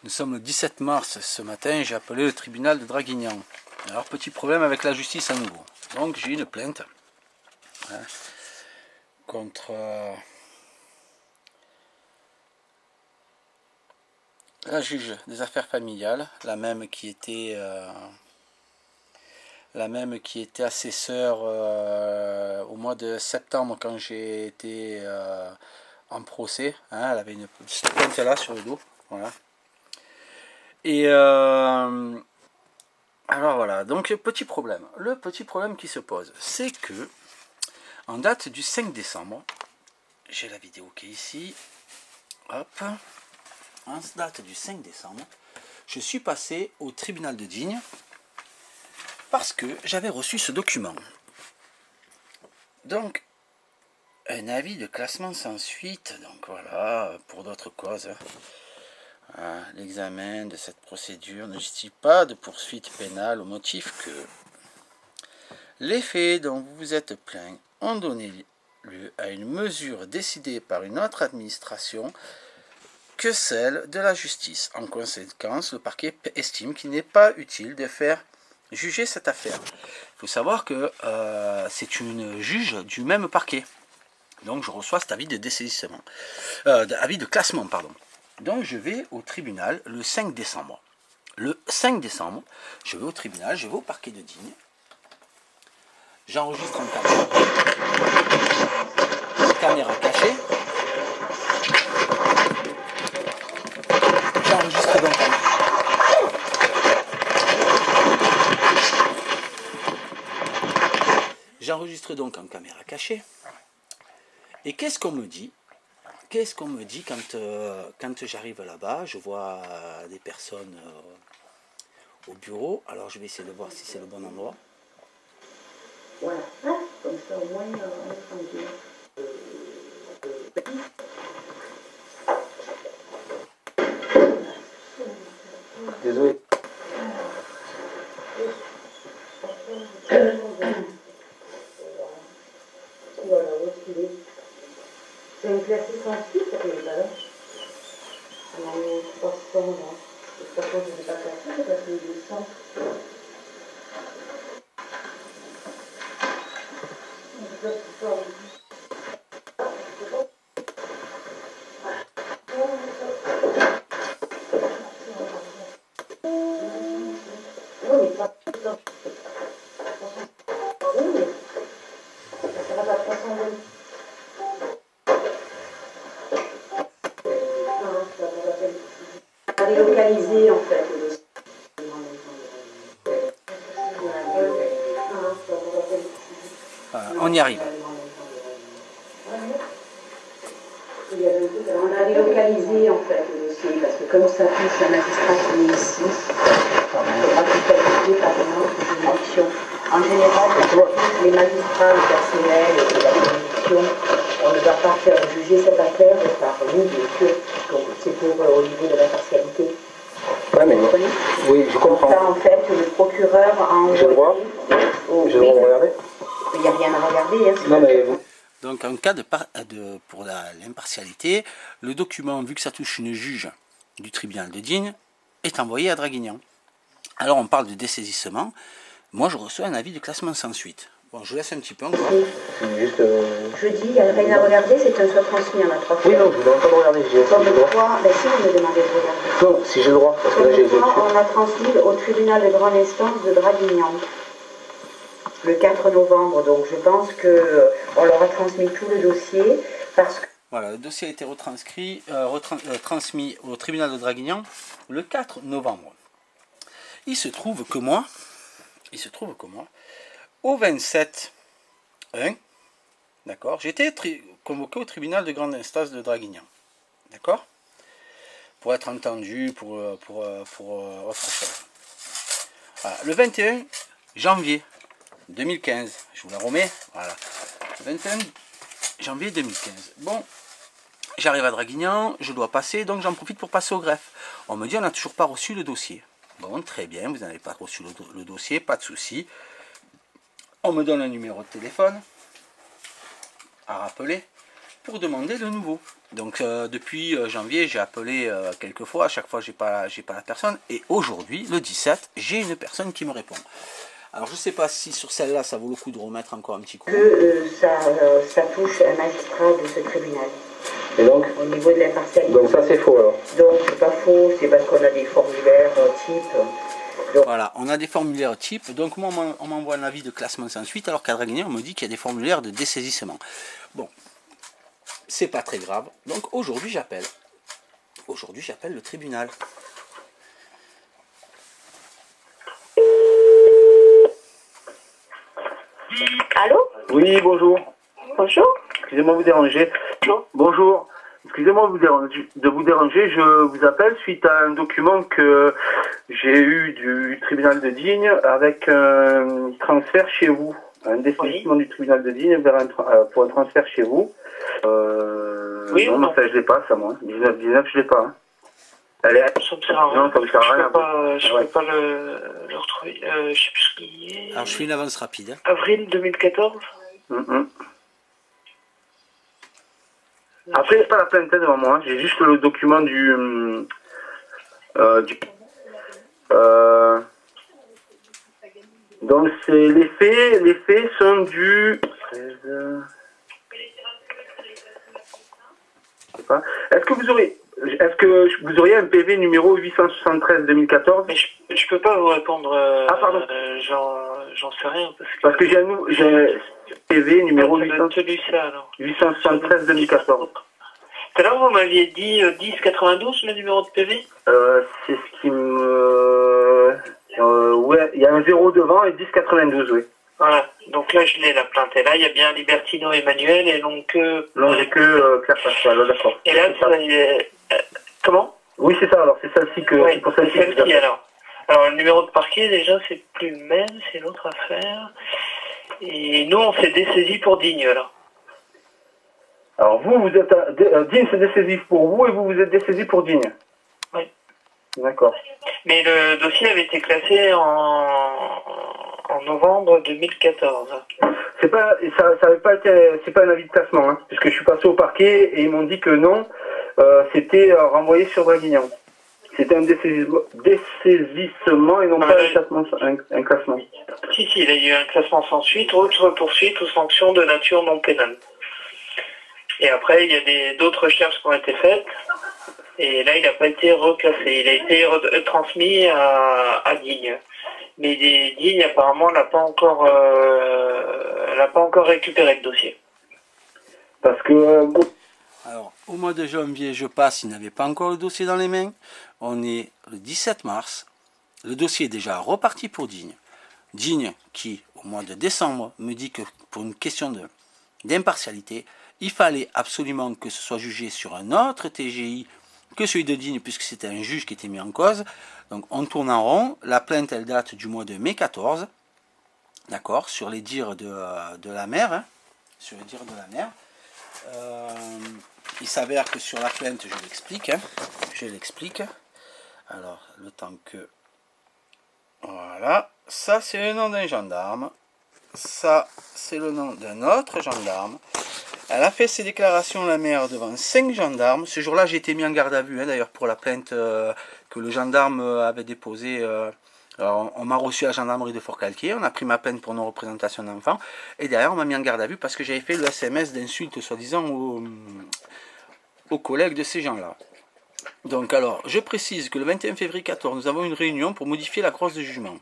Nous sommes le 17 mars, ce matin j'ai appelé le tribunal de Draguignan. Alors petit problème avec la justice à nouveau. Donc j'ai une plainte contre la juge des affaires familiales, la même qui était assesseur au mois de septembre quand j'ai été en procès. Elle avait une petite plainte là sur le dos. Voilà. Et alors voilà, donc petit problème. Le petit problème qui se pose, c'est que en date du 5 décembre, j'ai la vidéo qui est ici. Hop. En date du 5 décembre, je suis passé au tribunal de Digne parce que j'avais reçu ce document. Donc, un avis de classement sans suite, donc voilà, pour d'autres causes. L'examen de cette procédure ne justifie pas de poursuite pénale au motif que les faits dont vous vous êtes plaint ont donné lieu à une mesure décidée par une autre administration que celle de la justice. En conséquence, le parquet estime qu'il n'est pas utile de faire juger cette affaire. Il faut savoir que c'est une juge du même parquet. Donc je reçois cet avis de dessaisissement, avis de classement, pardon. Donc je vais au tribunal le 5 décembre. Le 5 décembre, je vais au tribunal, je vais au parquet de Digne. J'enregistre en caméra cachée. J'enregistre donc en caméra cachée. Et qu'est-ce qu'on me dit? Qu'est-ce qu'on me dit quand j'arrive là-bas? Je vois des personnes au bureau. Alors je vais essayer de voir si c'est le bon endroit. Voilà, comme ça au moins on est tranquille. Désolé. Voilà, où est-ce qu'il est? C'est un classé sans suite, ça fait pas là. Alors, 300 là. De toute façon, je ne vais pas classer, c'est parce qu'il est 200. Localisé en fait. On y arrive. On a délocalisé en fait le dossier parce que comme ça touche la magistrat qui est ici, il faudra tout qualifier par une autre juridiction. En général, les magistrats, le personnel et la juridiction, on ne va pas faire juger cette affaire par nous, bien sûr. Donc c'est pour au niveau de l'impartialité. Ouais, mais oui, je comprends. Ça, en fait, le procureur a envoyé... J'ai le droit. J'ai le droit de regarder. Il n'y a rien à regarder. Hein, non, mais... Donc, en cas pour l'impartialité, le document, vu que ça touche une juge du tribunal de Digne, est envoyé à Draguignan. Alors, on parle de dessaisissement. Moi, je reçois un avis de classement sans suite. Bon, je laisse un petit peu encore. C'est juste... Je dis, il n'y a rien à regarder, c'est un soit transmis en a trois fois. Oui, non, je ne demande pas de regarder. Comme quoi, ben si, vous me demandez de regarder. Non, si j'ai le droit, parce que là, j'ai les autres. On a transmis au tribunal de grande instance de Draguignan. Le 4 novembre, donc je pense qu'on leur a transmis tout le dossier parce que... Voilà, le dossier a été transmis au tribunal de Draguignan le 4 novembre. Il se trouve que moi, au 27-1, d'accord, j'ai été convoqué au tribunal de grande instance de Draguignan, d'accord, pour être entendu pour autre chose. Voilà, le 21 janvier 2015, je vous la remets, voilà, le 21 janvier 2015. Bon, j'arrive à Draguignan, je dois passer, donc j'en profite pour passer au greffe. On me dit, on n'a toujours pas reçu le dossier. Bon, très bien, vous n'avez pas reçu le dossier, pas de souci. On me donne un numéro de téléphone à rappeler. pour demander le nouveau. Donc depuis janvier, j'ai appelé quelques fois, à chaque fois j'ai pas la personne, et aujourd'hui, le 17, j'ai une personne qui me répond. Alors je sais pas si sur celle-là, ça vaut le coup de remettre encore un petit coup. Que ça touche un magistrat de ce tribunal. Et donc, au niveau de l'impartialité. Donc ça c'est faux alors. Donc c'est pas faux, c'est parce qu'on a des formulaires type. Donc, voilà, on a des formulaires type, donc moi on m'envoie un avis de classement sans suite, alors qu'à Draguignan on me dit qu'il y a des formulaires de dessaisissement. Bon, c'est pas très grave, donc aujourd'hui j'appelle. Aujourd'hui j'appelle le tribunal. Allô? Oui, bonjour. Bonjour. Excusez-moi de vous déranger. Bonjour. Excusez-moi de vous déranger. Je vous appelle suite à un document que j'ai eu du tribunal de Digne avec un transfert chez vous. Un dessaisissement du tribunal de Digne vers pour un transfert chez vous. Oui, non, non. Ça je l'ai pas, ça moi. 19 je l'ai pas. Hein. Elle est... Ça me sert à rien. Non, ça me sert à rien. Je peux pas le retrouver. Je sais plus ce qu'il est. Alors je fais une avance rapide. Hein. Avril 2014. Après, il n'y a pas la plainte devant moi. J'ai juste le document donc c'est les faits sont du 16. Je sais pas. Est-ce que vous auriez un PV numéro 873-2014? Mais je peux pas vous répondre. Ah pardon. J'en sais rien Parce que j'ai un PV numéro 873-2014. Tout à l'heure, vous m'aviez dit 1092, le numéro de PV. C'est ce qui me... ouais, il y a un 0 devant et 1092, oui. Voilà, donc là je l'ai la plainte. Et là il y a bien Libertino Emmanuel et donc... non, j'ai que Claire Pascal, d'accord. Et là, comment? Oui, c'est ça, alors c'est celle-ci que... Oui, pour celle-ci celle-ci alors. Alors le numéro de parquet, déjà, c'est plus le même, c'est l'autre affaire. Et nous, on s'est dessaisi pour Digne, là. Alors vous êtes... Digne s'est dessaisi pour vous et vous êtes dessaisi pour Digne. Oui. D'accord. Mais le dossier avait été classé en novembre 2014. C'est pas, ça avait pas été, c'est pas un avis de classement, hein, puisque je suis passé au parquet et ils m'ont dit que non, c'était renvoyé sur Draguignan. C'était un dessaisissement et non pas un classement. Si, il y a eu un classement sans suite, autre poursuite ou sanction de nature non pénale. Et après, il y a d'autres recherches qui ont été faites. Et là, il n'a pas été reclassé. Il a été transmis à Digne. Mais Digne, apparemment, n'a pas encore récupéré le dossier. Parce que... Alors, au mois de janvier, je passe, il n'avait pas encore le dossier dans les mains. On est le 17 mars. Le dossier est déjà reparti pour Digne. Digne qui, au mois de décembre, me dit que pour une question d'impartialité, il fallait absolument que ce soit jugé sur un autre TGI que celui de Digne, puisque c'était un juge qui était mis en cause. Donc on tourne en rond. La plainte, elle date du mois de mai 14. D'accord, sur les dires de la mère. Hein, sur les dires de la mère. Il s'avère que sur la plainte, je l'explique. Hein, je l'explique. Alors, le temps que... Voilà. Ça, c'est le nom d'un gendarme. Ça, c'est le nom d'un autre gendarme. Elle a fait ses déclarations, la mère, devant 5 gendarmes. Ce jour-là, j'ai été mis en garde à vue, hein, d'ailleurs, pour la plainte que le gendarme avait déposée. Alors, on m'a reçu à la gendarmerie de Fort-Calquier. On a pris ma plainte pour non-représentation d'enfant. Et derrière, on m'a mis en garde à vue parce que j'avais fait le SMS d'insulte, soi-disant, aux collègues de ces gens-là. Donc, alors, je précise que le 21 février 14, nous avons une réunion pour modifier la crosse de jugement.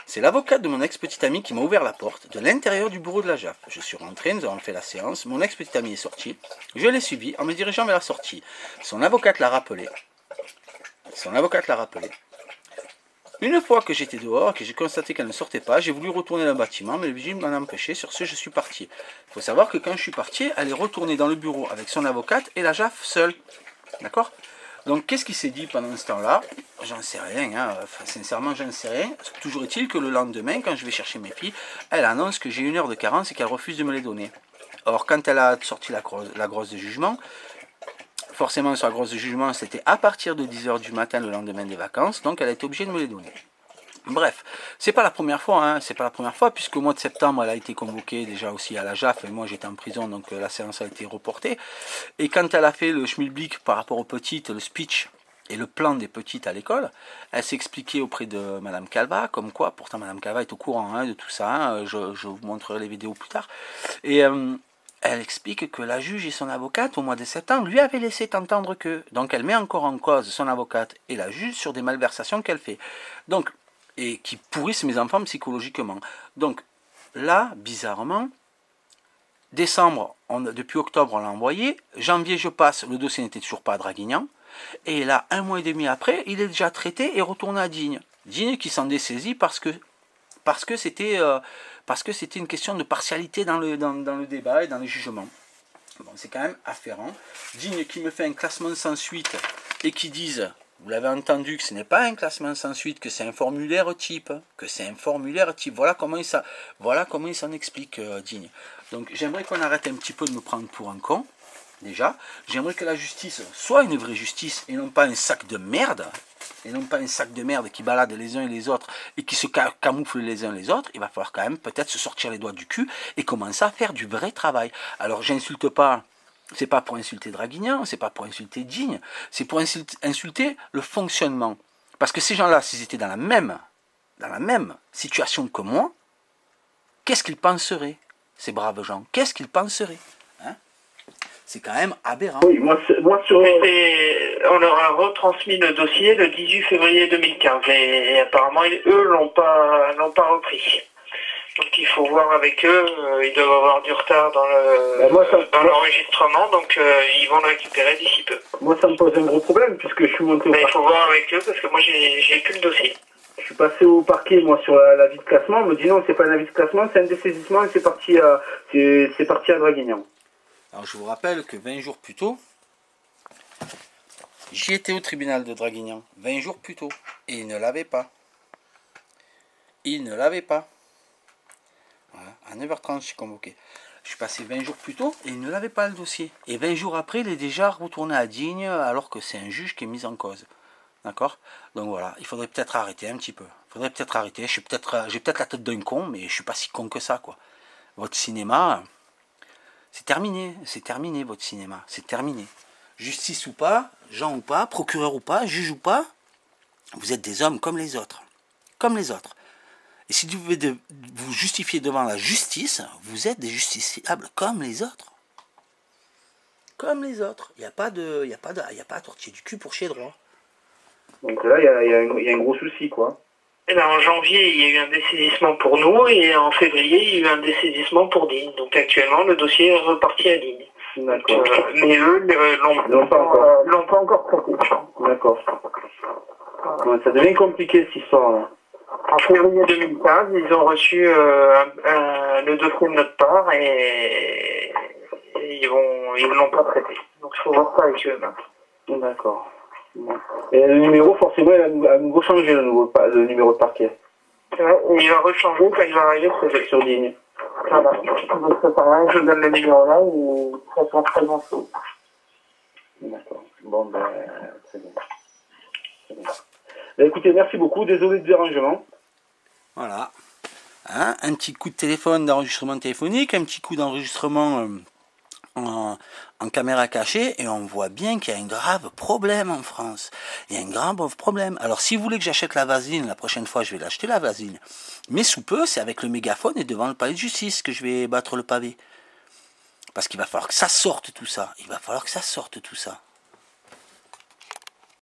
C'est l'avocate de mon ex-petite amie qui m'a ouvert la porte de l'intérieur du bureau de la JAF. Je suis rentré, nous avons fait la séance, mon ex-petite amie est sortie. Je l'ai suivi en me dirigeant vers la sortie. Son avocate l'a rappelé. Une fois que j'étais dehors, que j'ai constaté qu'elle ne sortait pas, j'ai voulu retourner dans le bâtiment, mais le vigile m'en a empêché. Sur ce, je suis parti. Il faut savoir que quand je suis parti, elle est retournée dans le bureau avec son avocate et la JAF seule. D'accord ? Donc, qu'est-ce qui s'est dit pendant ce temps-là? J'en sais rien, hein. Enfin, sincèrement, j'en sais rien. Toujours est-il que le lendemain, quand je vais chercher mes filles, elle annonce que j'ai 1 heure de carence et qu'elle refuse de me les donner. Or, quand elle a sorti la grosse de jugement, forcément, sur la grosse de jugement, c'était à partir de 10 h du matin le lendemain des vacances, donc elle a été obligée de me les donner. Bref, c'est pas la première fois, hein, c'est pas la première fois, puisque au mois de septembre, elle a été convoquée déjà aussi à la JAF, et moi j'étais en prison, donc la séance a été reportée. Et quand elle a fait le schmilblick par rapport aux petites, le speech et le plan des petites à l'école, elle s'est expliquée auprès de Madame Calva, comme quoi, pourtant Madame Calva est au courant hein, de tout ça, hein, je vous montrerai les vidéos plus tard, et elle explique que la juge et son avocate, au mois de septembre, lui avaient laissé entendre que, donc elle met encore en cause son avocate et la juge sur des malversations qu'elle fait. Donc, et qui pourrissent mes enfants psychologiquement. Donc là, bizarrement, décembre, depuis octobre, on l'a envoyé. Janvier, je passe, le dossier n'était toujours pas à Draguignan. Et là, 1 mois et demi après, il est déjà traité et retourné à Digne. Digne qui s'en dessaisit parce que c'était une question de partialité dans le débat et dans le jugement. Bon, c'est quand même afférent. Digne qui me fait un classement sans suite et qui disent... Vous l'avez entendu que ce n'est pas un classement sans suite, que c'est un formulaire type. Voilà comment il s'en explique, Digne. Donc j'aimerais qu'on arrête un petit peu de me prendre pour un con, déjà. J'aimerais que la justice soit une vraie justice et non pas un sac de merde. Et non pas un sac de merde qui balade les uns et les autres et qui se camoufle les uns les autres. Il va falloir quand même peut-être se sortir les doigts du cul et commencer à faire du vrai travail. Alors j'insulte pas... C'est pas pour insulter Draguignan, c'est pas pour insulter Digne, c'est pour insulter le fonctionnement. Parce que ces gens-là, s'ils étaient dans la même situation que moi, qu'est-ce qu'ils penseraient, ces braves gens? Qu'est-ce qu'ils penseraient hein? C'est quand même aberrant. Oui, moi sur... On leur a retransmis le dossier le 18 février 2015 et apparemment, eux l'ont pas repris. Donc il faut voir avec eux, ils doivent avoir du retard dans l'enregistrement, donc ils vont le récupérer d'ici peu. Moi ça me pose un gros problème puisque je suis monté au parquet. Il faut voir avec eux parce que moi j'ai plus le dossier. Je suis passé au parquet moi sur l'avis de classement, on me dit non c'est pas un avis de classement, c'est un dessaisissement et c'est parti à Draguignan. Alors je vous rappelle que 20 jours plus tôt, j'y étais au tribunal de Draguignan, 20 jours plus tôt, et ils ne l'avaient pas. Voilà, à 9h30, je suis convoqué. Je suis passé 20 jours plus tôt et il ne l'avait pas le dossier. Et 20 jours après, il est déjà retourné à Digne alors que c'est un juge qui est mis en cause. D'accord? Donc voilà, il faudrait peut-être arrêter un petit peu. J'ai peut-être la tête d'un con, mais je suis pas si con que ça, quoi. Votre cinéma, c'est terminé votre cinéma. C'est terminé. Justice ou pas, Jean ou pas, procureur ou pas, juge ou pas, vous êtes des hommes comme les autres. Comme les autres. Et si vous devez vous justifier devant la justice, vous êtes des justiciables comme les autres. Comme les autres. Il n'y a pas à tortiller du cul pour chier droit. Donc là, il y a un gros souci, quoi. Et là, en janvier, il y a eu un dessaisissement pour nous, et en février, il y a eu un dessaisissement pour Digne. Donc actuellement, le dossier est reparti à Digne. D'accord. Mais eux l'ont pas encore traité. D'accord. Ouais, ça devient compliqué cette histoire. En février 2015, ils ont reçu le dossier de notre part et ils l'ont pas traité. Donc il faut voir ça avec eux. D'accord. Bon. Et le numéro, forcément, il a à nouveau changé le numéro de parquet. Ouais, il va rechanger quand il va arriver sur Digne. Voilà. Donc c'est pareil, je vous donne le numéro là et ça sera très bon. D'accord. Bon, ben, c'est bien. Écoutez, merci beaucoup. Désolé du dérangement. Voilà. Hein, un petit coup de téléphone d'enregistrement téléphonique, un petit coup d'enregistrement en caméra cachée, et on voit bien qu'il y a un grave problème en France. Il y a un grave problème. Alors si vous voulez que j'achète la vaseline, la prochaine fois je vais l'acheter la vaseline. Mais sous peu, c'est avec le mégaphone et devant le palais de justice que je vais battre le pavé. Parce qu'il va falloir que ça sorte tout ça. Il va falloir que ça sorte tout ça.